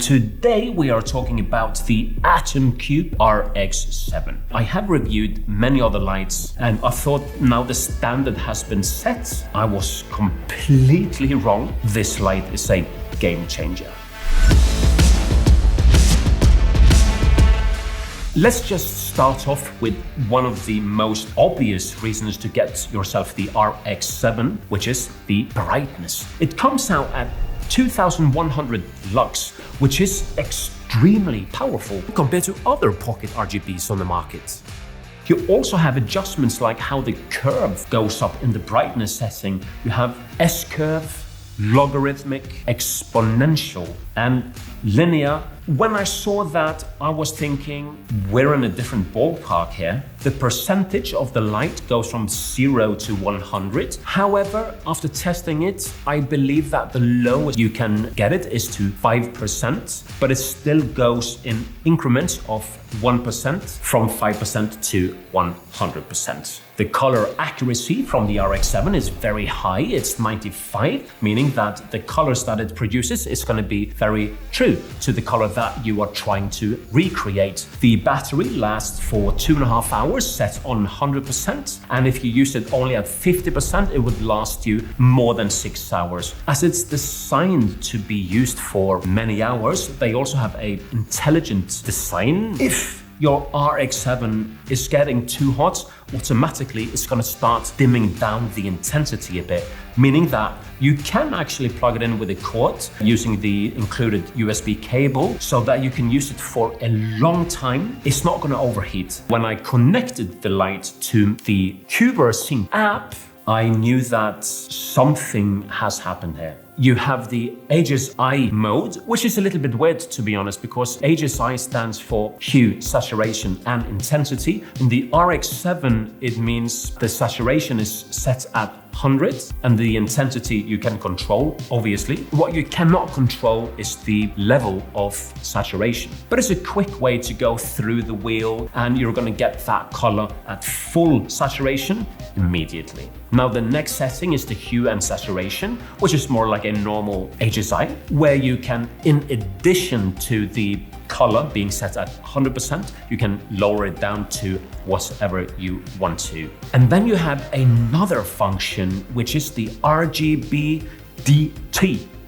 Today we are talking about the Atomcube RX7. I have reviewed many other lights and I thought now the standard has been set. I was completely wrong. This light is a game changer. Let's just start off with one of the most obvious reasons to get yourself the RX7, which is the brightness. It comes out at 2100 lux, which is extremely powerful compared to other pocket RGBs on the market. You also have adjustments like how the curve goes up in the brightness setting. You have S-curve, logarithmic, exponential, and linear. When I saw that, I was thinking, we're in a different ballpark here. The percentage of the light goes from 0 to 100. However, after testing it, I believe that the lowest you can get it is to 5%, but it still goes in increments of 1% from 5% to 100%. The color accuracy from the RX7 is very high. It's 95, meaning that the colors that it produces is going to be very true to the color that you are trying to recreate. The battery lasts for 2.5 hours, set on 100%. And if you use it only at 50%, it would last you more than 6 hours. As it's designed to be used for many hours, they also have an intelligent design. If your RX7 is getting too hot, automatically it's going to start dimming down the intensity a bit, meaning that you can actually plug it in with a cord using the included USB cable so that you can use it for a long time. It's not going to overheat. When I connected the light to the Cubersync app, I knew that something has happened here. You have the HSI mode, which is a little bit weird to be honest, because HSI stands for hue, saturation and intensity. In the RX7, it means the saturation is set at 100 and the intensity you can control, obviously. What you cannot control is the level of saturation. But it's a quick way to go through the wheel and you're going to get that color at full saturation immediately. Now the next setting is the hue and saturation, which is more like a normal HSI, where you can, in addition to the color being set at 100%, you can lower it down to whatever you want to. And then you have another function, which is the RGBWW.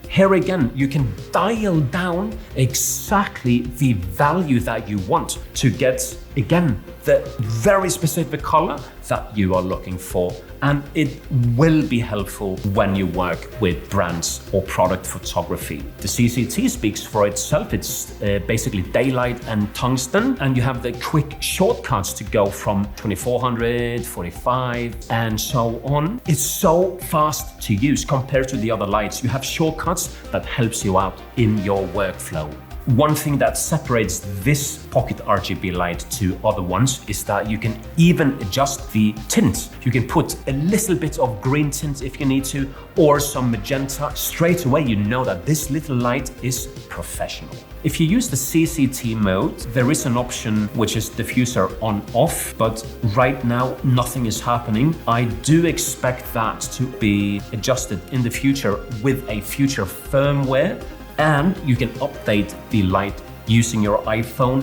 Here again, you can dial down exactly the value that you want to get, again, the very specific color that you are looking for. And it will be helpful when you work with brands or product photography. The CCT speaks for itself. It's basically daylight and tungsten, and you have the quick shortcuts to go from 2400, 45, and so on. It's so fast to use compared to the other lights. You have shortcuts that helps you out in your workflow. One thing that separates this pocket RGB light to other ones is that you can even adjust the tint. You can put a little bit of green tint if you need to, or some magenta. Straight away, you know that this little light is professional. If you use the CCT mode, there is an option which is diffuser on off, but right now nothing is happening. I do expect that to be adjusted in the future with a future firmware. And you can update the light using your iPhone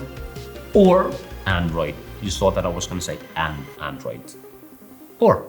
or Android. You saw that I was going to say Android. Or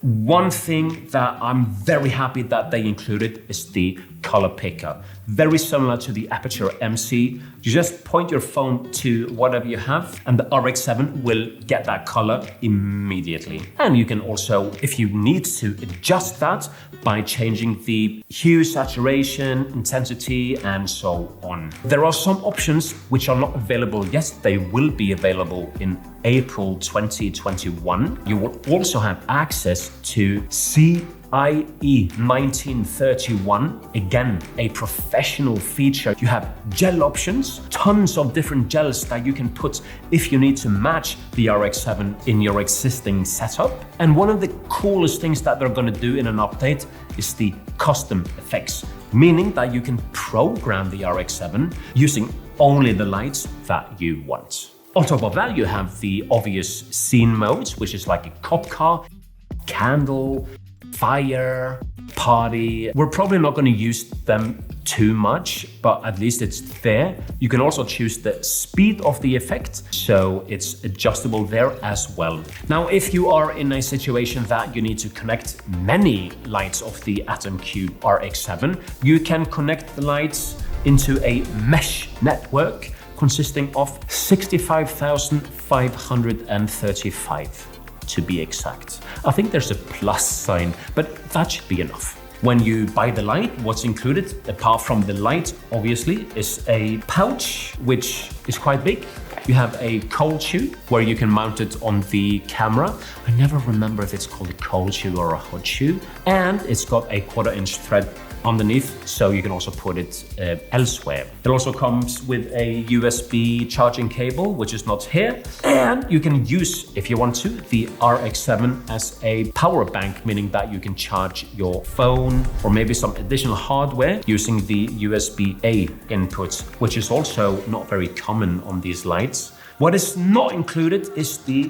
one thing that I'm very happy that they included is the color picker. Very similar to the Aperture MC. You just point your phone to whatever you have and the RX7 will get that color immediately. And you can also, if you need to, adjust that by changing the hue, saturation, intensity, and so on. There are some options which are not available yet. They will be available in April 2021. You will also have access to IE 1931, again, a professional feature. You have gel options, tons of different gels that you can put if you need to match the RX7 in your existing setup. And one of the coolest things that they're going to do in an update is the custom effects, meaning that you can program the RX7 using only the lights that you want. On top of that, you have the obvious scene modes, which is like a cop car, candle, fire, party. We're probably not going to use them too much, but at least it's there. You can also choose the speed of the effect, so it's adjustable there as well. Now, if you are in a situation that you need to connect many lights of the Atomcube RX7, you can connect the lights into a mesh network consisting of 65,535 to be exact. I think there's a plus sign, but that should be enough. When you buy the light, what's included, apart from the light, obviously, is a pouch, which is quite big. You have a cold shoe where you can mount it on the camera. I never remember if it's called a cold shoe or a hot shoe. And it's got a 1/4-inch thread underneath, so you can also put it elsewhere. It also comes with a USB charging cable, which is not here. And you can use, if you want to, the RX7 as a power bank, meaning that you can charge your phone or maybe some additional hardware using the USB-A input, which is also not very common on these lights. What is not included is the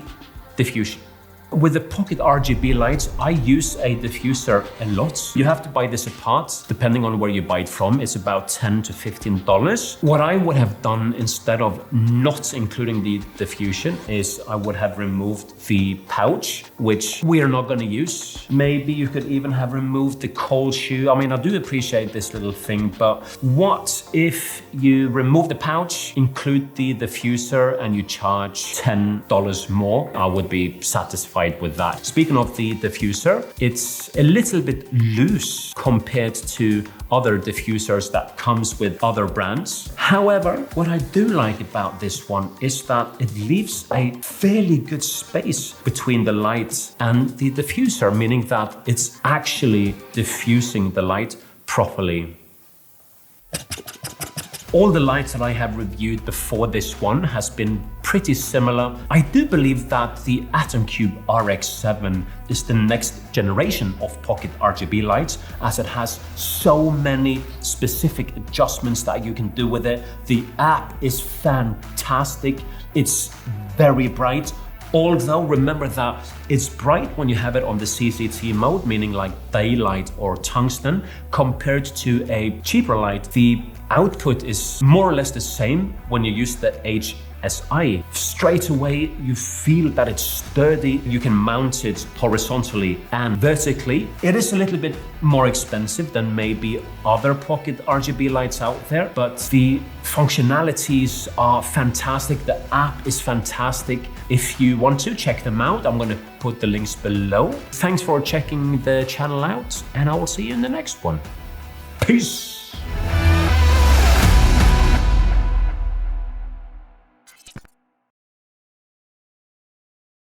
diffusion. With the Pocket RGB lights, I use a diffuser a lot. You have to buy this apart, depending on where you buy it from. It's about $10 to $15. What I would have done instead of not including the diffusion is I would have removed the pouch, which we are not going to use. Maybe you could even have removed the cold shoe. I mean, I do appreciate this little thing, but what if you remove the pouch, include the diffuser, and you charge $10 more? I would be satisfied with that. Speaking of the diffuser, it's a little bit loose compared to other diffusers that comes with other brands. However, what I do like about this one is that it leaves a fairly good space between the light and the diffuser, meaning that it's actually diffusing the light properly. All the lights that I have reviewed before this one has been pretty similar. I do believe that the Atomcube RX7 is the next generation of Pocket RGB lights, as it has so many specific adjustments that you can do with it. The app is fantastic. It's very bright. Although remember that it's bright when you have it on the CCT mode, meaning like daylight or tungsten, compared to a cheaper light. The output is more or less the same when you use the HSI. Straight away, you feel that it's sturdy. You can mount it horizontally and vertically. It is a little bit more expensive than maybe other Pocket RGB lights out there, but the functionalities are fantastic. The app is fantastic. If you want to check them out, I'm going to put the links below. Thanks for checking the channel out, and I will see you in the next one. Peace.